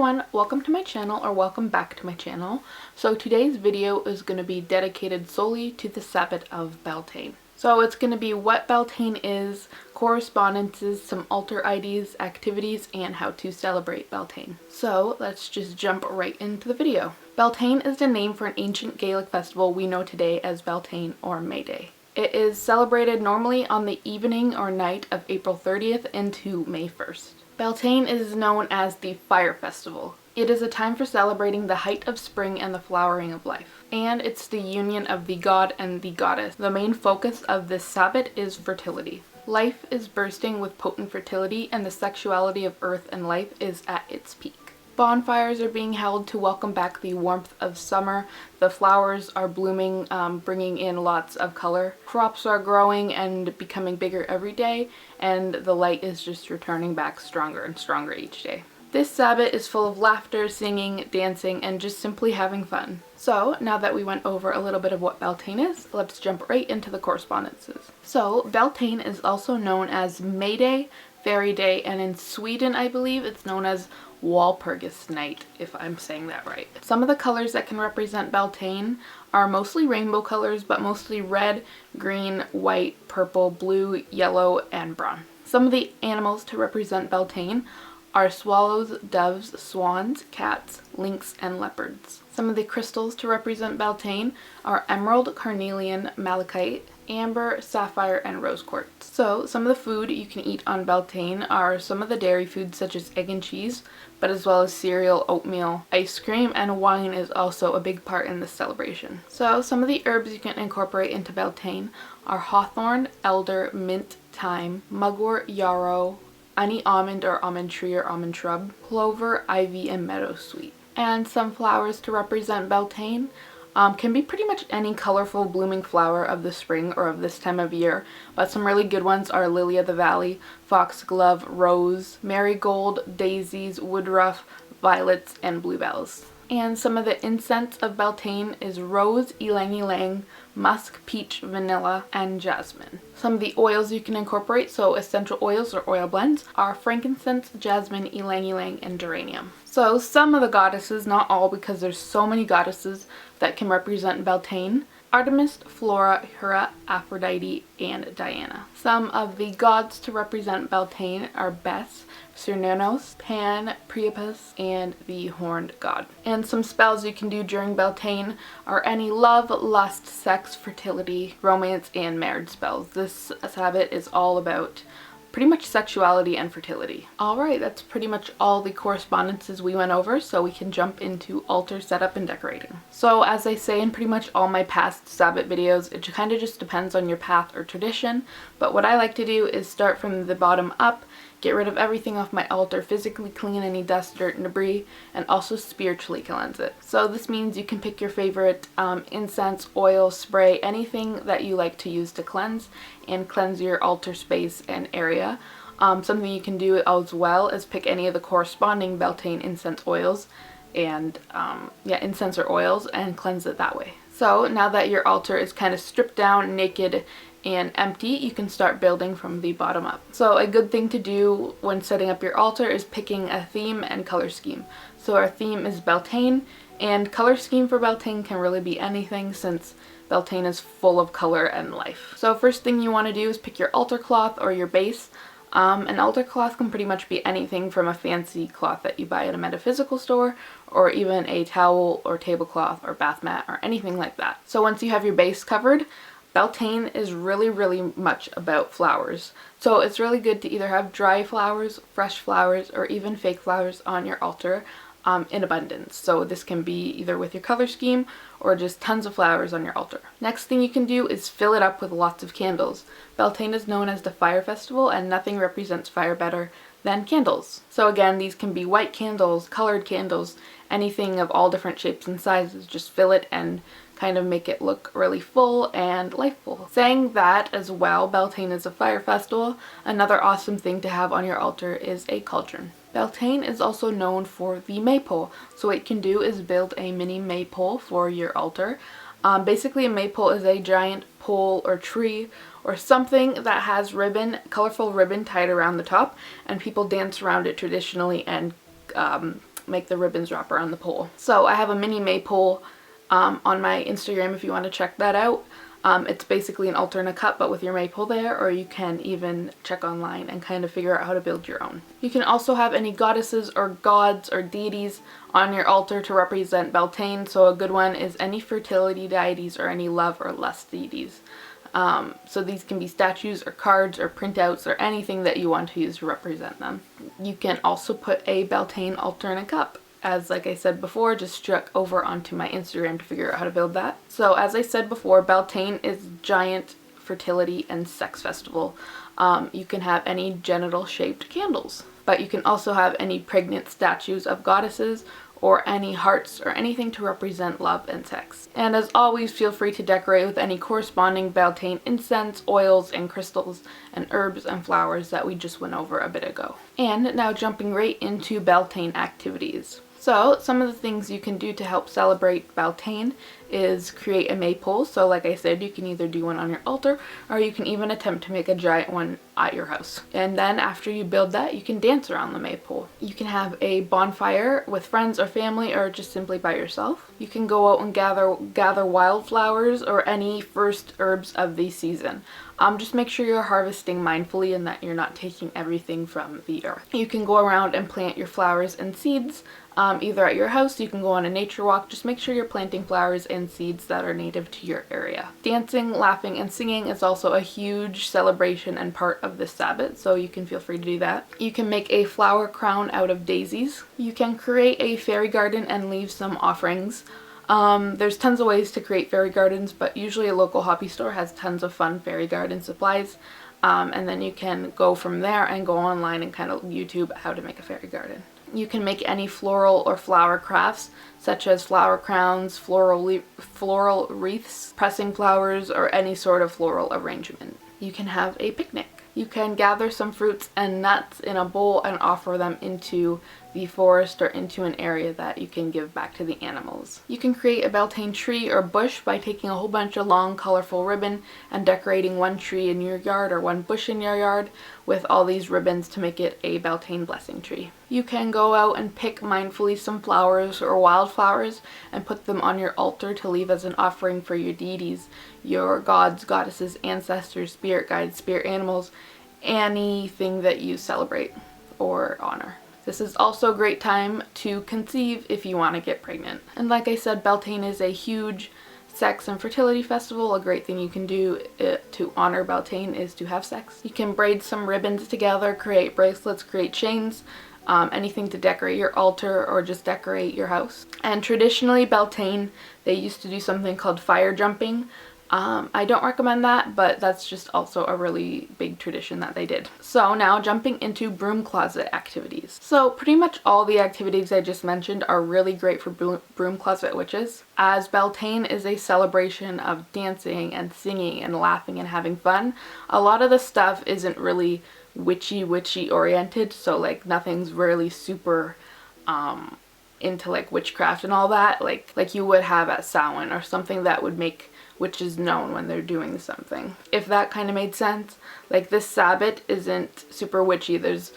everyone, welcome to my channel, or welcome back to my channel. So today's video is going to be dedicated solely to the Sabbat of Beltane. So it's going to be what Beltane is, correspondences, some altar IDs, activities, and how to celebrate Beltane. So let's just jump right into the video. Beltane is the name for an ancient Gaelic festival we know today as Beltane or May Day. It is celebrated normally on the evening or night of April 30th into May 1st. Beltane is known as the Fire Festival. It is a time for celebrating the height of spring and the flowering of life. And it's the union of the god and the goddess. The main focus of this Sabbat is fertility. Life is bursting with potent fertility, and the sexuality of earth and life is at its peak. Bonfires are being held to welcome back the warmth of summer. The flowers are blooming, bringing in lots of color. Crops are growing and becoming bigger every day, and the light is just returning back stronger and stronger each day. This Sabbat is full of laughter, singing, dancing, and just simply having fun. So now that we went over a little bit of what Beltane is, let's jump right into the correspondences. So Beltane is also known as May Day, Fairy Day, and in Sweden I believe it's known as Walpurgis Night, if I'm saying that right. Some of the colors that can represent Beltane are mostly rainbow colors, but mostly red, green, white, purple, blue, yellow, and brown. Some of the animals to represent Beltane are swallows, doves, swans, cats, lynx, and leopards. Some of the crystals to represent Beltane are emerald, carnelian, malachite, amber, sapphire, and rose quartz. So some of the food you can eat on Beltane are some of the dairy foods such as egg and cheese, but as well as cereal, oatmeal, ice cream, and wine is also a big part in this celebration. So some of the herbs you can incorporate into Beltane are hawthorn, elder, mint, thyme, mugwort, yarrow, any almond or almond tree or almond shrub, clover, ivy, and meadowsweet. And some flowers to represent Beltane can be pretty much any colorful blooming flower of the spring or of this time of year, but some really good ones are lily of the valley, foxglove, rose, marigold, daisies, woodruff, violets, and bluebells. And some of the incense of Beltane is rose, ylang ylang, musk, peach, vanilla, and jasmine. Some of the oils you can incorporate, so essential oils or oil blends, are frankincense, jasmine, ylang ylang, and geranium. So some of the goddesses, not all because there's so many goddesses that can represent Beltane: Artemis, Flora, Hera, Aphrodite, and Diana. Some of the gods to represent Beltane are Bes, Cernunnos, Pan, Priapus, and the Horned God. And some spells you can do during Beltane are any love, lust, sex, fertility, romance, and marriage spells. This Sabbat is all about pretty much sexuality and fertility. Alright, that's pretty much all the correspondences we went over, so we can jump into altar setup and decorating. So as I say in pretty much all my past Sabbat videos, it kind of just depends on your path or tradition, but what I like to do is start from the bottom up, get rid of everything off my altar, physically clean any dust, dirt, and debris, and also spiritually cleanse it. So this means you can pick your favorite incense, oil, spray, anything that you like to use to cleanse and cleanse your altar space and area. Something you can do as well is pick any of the corresponding Beltane incense oils and incense or oils and cleanse it that way. So now that your altar is kind of stripped down, naked, and empty, you can start building from the bottom up. So a good thing to do when setting up your altar is picking a theme and color scheme. So our theme is Beltane, and color scheme for Beltane can really be anything since Beltane is full of color and life. So first thing you want to do is pick your altar cloth or your base. An altar cloth can pretty much be anything from a fancy cloth that you buy at a metaphysical store, or even a towel or tablecloth or bath mat or anything like that. So once you have your base covered, Beltane is really much about flowers. So it's really good to either have dry flowers, fresh flowers, or even fake flowers on your altar in abundance. So this can be either with your color scheme or just tons of flowers on your altar. Next thing you can do is fill it up with lots of candles. Beltane is known as the Fire Festival, and nothing represents fire better than candles. So again, these can be white candles, colored candles, anything of all different shapes and sizes. Just fill it and kind of make it look really full and lifeful. Saying that as well, Beltane is a fire festival. Another awesome thing to have on your altar is a cauldron. Beltane is also known for the maypole. So what you can do is build a mini maypole for your altar. Basically a maypole is a giant pole or tree or something that has ribbon, colorful ribbon tied around the top, and people dance around it traditionally and make the ribbons wrap around the pole. So I have a mini maypole on my Instagram if you want to check that out. It's basically an altar and a cup, but with your maypole there, or you can even check online and kind of figure out how to build your own. You can also have any goddesses or gods or deities on your altar to represent Beltane. So a good one is any fertility deities or any love or lust deities. So these can be statues or cards or printouts or anything that you want to use to represent them. You can also put a Beltane altar in a cup. As like I said before, just struck over onto my Instagram to figure out how to build that. So as I said before, Beltane is giant fertility and sex festival. You can have any genital shaped candles, but you can also have any pregnant statues of goddesses or any hearts or anything to represent love and sex. And as always, feel free to decorate with any corresponding Beltane incense, oils, and crystals, and herbs and flowers that we just went over a bit ago. And now jumping right into Beltane activities. So some of the things you can do to help celebrate Beltane is create a maypole. So like I said, you can either do one on your altar or you can even attempt to make a giant one at your house. And then after you build that, you can dance around the maypole. You can have a bonfire with friends or family or just simply by yourself. You can go out and gather wildflowers or any first herbs of the season. Just make sure you're harvesting mindfully and that you're not taking everything from the earth. You can go around and plant your flowers and seeds either at your house. You can go on a nature walk. Just make sure you're planting flowers and seeds that are native to your area. Dancing, laughing, and singing is also a huge celebration and part of this Sabbath, so you can feel free to do that. You can make a flower crown out of daisies. You can create a fairy garden and leave some offerings. There's tons of ways to create fairy gardens, but usually a local hobby store has tons of fun fairy garden supplies. And then you can go from there and go online and kind of YouTube how to make a fairy garden. You can make any floral or flower crafts, such as flower crowns, floral wreaths, pressing flowers, or any sort of floral arrangement. You can have a picnic. You can gather some fruits and nuts in a bowl and offer them into the forest or into an area that you can give back to the animals. You can create a Beltane tree or bush by taking a whole bunch of long colorful ribbon and decorating one tree in your yard or one bush in your yard with all these ribbons to make it a Beltane blessing tree. You can go out and pick mindfully some flowers or wildflowers and put them on your altar to leave as an offering for your deities, your gods, goddesses, ancestors, spirit guides, spirit animals, anything that you celebrate or honor. This is also a great time to conceive if you want to get pregnant. And like I said, Beltane is a huge sex and fertility festival. A great thing you can do to honor Beltane is to have sex. You can braid some ribbons together, create bracelets, create chains, anything to decorate your altar or just decorate your house. And traditionally Beltane, they used to do something called fire jumping. I don't recommend that, but that's just also a really big tradition that they did. So now jumping into broom closet activities. So pretty much all the activities I just mentioned are really great for broom closet witches. As Beltane is a celebration of dancing and singing and laughing and having fun, a lot of the stuff isn't really witchy oriented, so like nothing's really super into like witchcraft and all that, like you would have at Samhain or something that would make witches known when they're doing something. If that kind of made sense. Like this Sabbat isn't super witchy. There's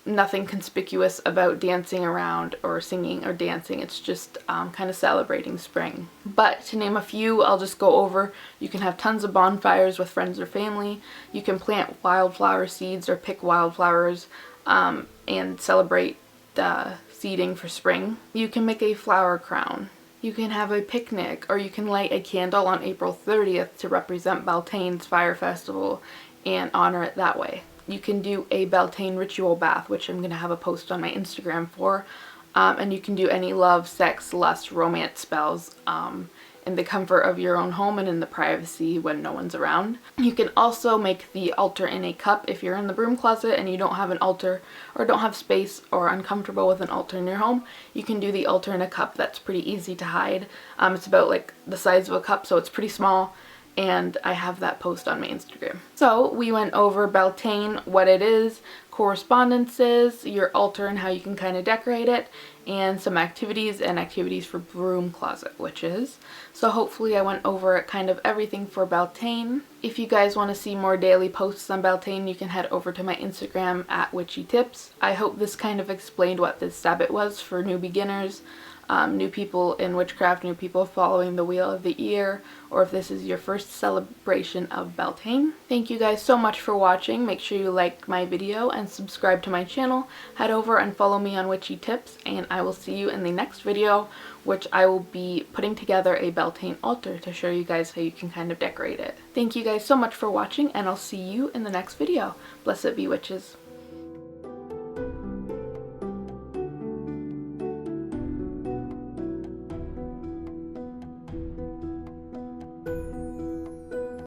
nothing conspicuous about dancing around or singing or dancing. It's just kind of celebrating spring. But to name a few, I'll just go over. You can have tons of bonfires with friends or family. You can plant wildflower seeds or pick wildflowers and celebrate the seeding for spring. You can make a flower crown. You can have a picnic, or you can light a candle on April 30th to represent Beltane's fire festival and honor it that way. You can do a Beltane ritual bath, which I'm going to have a post on my Instagram for, and you can do any love, sex, lust, romance spells in the comfort of your own home and in the privacy when no one's around. You can also make the altar in a cup if you're in the broom closet and you don't have an altar or don't have space or uncomfortable with an altar in your home. You can do the altar in a cup. That's pretty easy to hide. It's about like the size of a cup, so it's pretty small, and I have that post on my Instagram. So we went over Beltane, what it is, correspondences, your altar and how you can kind of decorate it, and some activities and activities for broom closet witches. So hopefully I went over kind of everything for Beltane. If you guys want to see more daily posts on Beltane, you can head over to my Instagram at Witchy Tips. I hope this kind of explained what this Sabbat was for new beginners, new people in witchcraft, new people following the wheel of the ear, or if this is your first celebration of Beltane. Thank you guys so much for watching. Make sure you like my video and subscribe to my channel. Head over and follow me on Witchy Tips, and I will see you in the next video, which I will be putting together a Beltane altar to show you guys how you can kind of decorate it. Thank you guys so much for watching, and I'll see you in the next video. Blessed be witches.